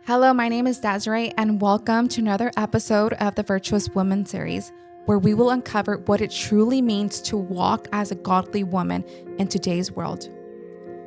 Hello, my name is Desiree, and welcome to another episode of the Virtuous Woman Series, where we will uncover what it truly means to walk as a godly woman in today's world.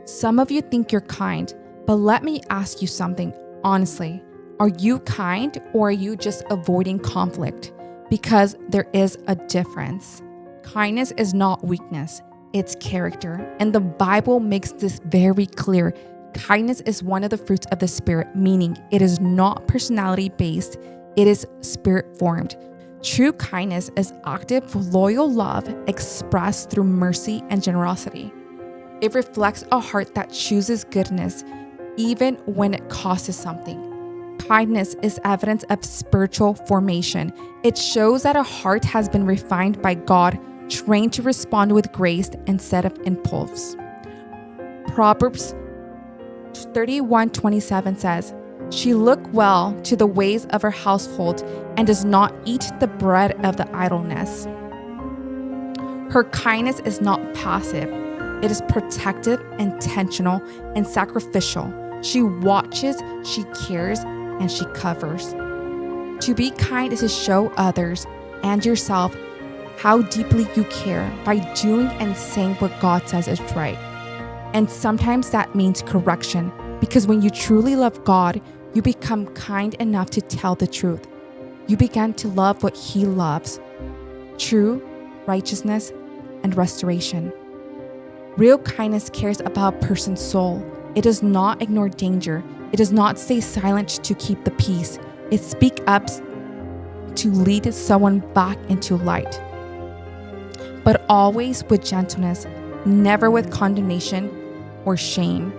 Some of you think you're kind, but let me ask you something honestly. Are you kind, or are you just avoiding conflict? Because there is a difference. Kindness is not weakness, it's character, and the Bible makes this very clear. Kindness is one of the fruits of the Spirit, meaning it is not personality-based, it is spirit-formed. True kindness is active, loyal love expressed through mercy and generosity. It reflects a heart that chooses goodness, even when it costs something. Kindness is evidence of spiritual formation. It shows that a heart has been refined by God, trained to respond with grace instead of impulse. Proverbs 31:27 says, "She looked well to the ways of her household and does not eat the bread of the idleness." Her kindness is not passive. It is protective, intentional, and sacrificial. She watches, she cares, and she covers. To be kind is to show others and yourself how deeply you care by doing and saying what God says is right. And sometimes that means correction, because when you truly love God, you become kind enough to tell the truth. You begin to love what He loves: true righteousness and restoration. Real kindness cares about a person's soul. It does not ignore danger. It does not stay silent to keep the peace. It speaks up to lead someone back into light. But always with gentleness, never with condemnation or shame.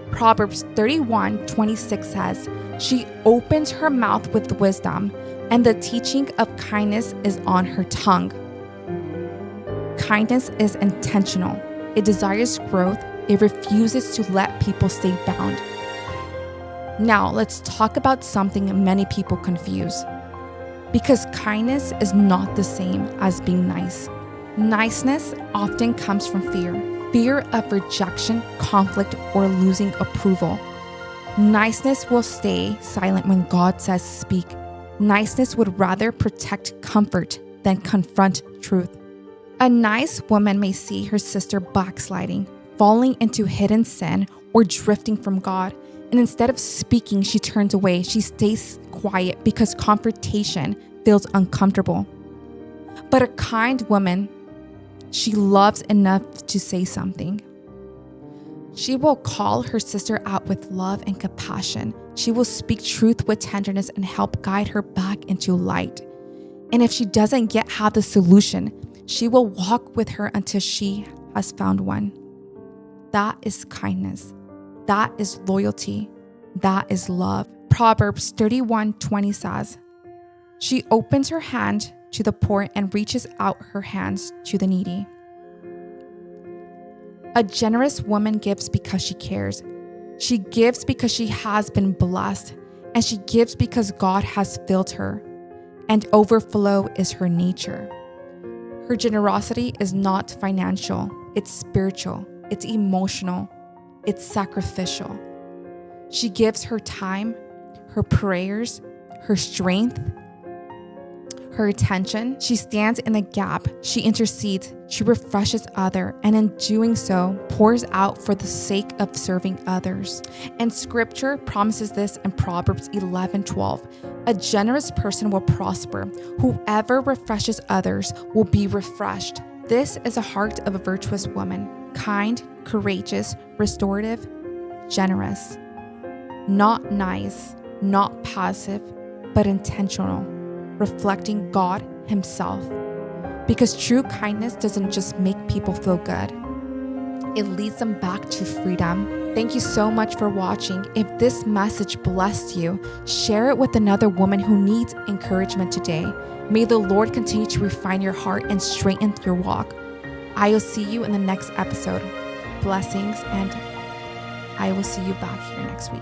Proverbs 31:26 says, "She opens her mouth with wisdom, and the teaching of kindness is on her tongue." Kindness is intentional. It desires growth. It refuses to let people stay bound. Now, let's talk about something many people confuse. Because kindness is not the same as being nice. Niceness often comes from fear of rejection, conflict, or losing approval. Niceness will stay silent when God says speak. Niceness would rather protect comfort than confront truth. A nice woman may see her sister backsliding, falling into hidden sin, or drifting from God, and instead of speaking, she turns away. She stays quiet because confrontation feels uncomfortable. But a kind woman, she loves enough to say something. She will call her sister out with love and compassion. She will speak truth with tenderness and help guide her back into light. And if she doesn't yet have the solution, she will walk with her until she has found one. That is kindness. That is loyalty. That is love. Proverbs 31:20 says, "She opens her hand to the poor and reaches out her hands to the needy." A generous woman gives because she cares. She gives because she has been blessed, and she gives because God has filled her, and overflow is her nature. Her generosity is not financial, it's spiritual, it's emotional, it's sacrificial. She gives her time, her prayers, her strength, her attention. She stands in the gap. She intercedes. She refreshes others, and in doing so, pours out for the sake of serving others. And Scripture promises this in Proverbs 11:12. A generous person will prosper. Whoever refreshes others will be refreshed. This is a heart of a virtuous woman: kind, courageous, restorative, generous. Not nice, not passive, but intentional, reflecting God Himself. Because true kindness doesn't just make people feel good, it leads them back to freedom. Thank you so much for watching. If this message blessed you, share it with another woman who needs encouragement today. May the Lord continue to refine your heart and straighten your walk. I will see you in the next episode. Blessings, and I will see you back here next week.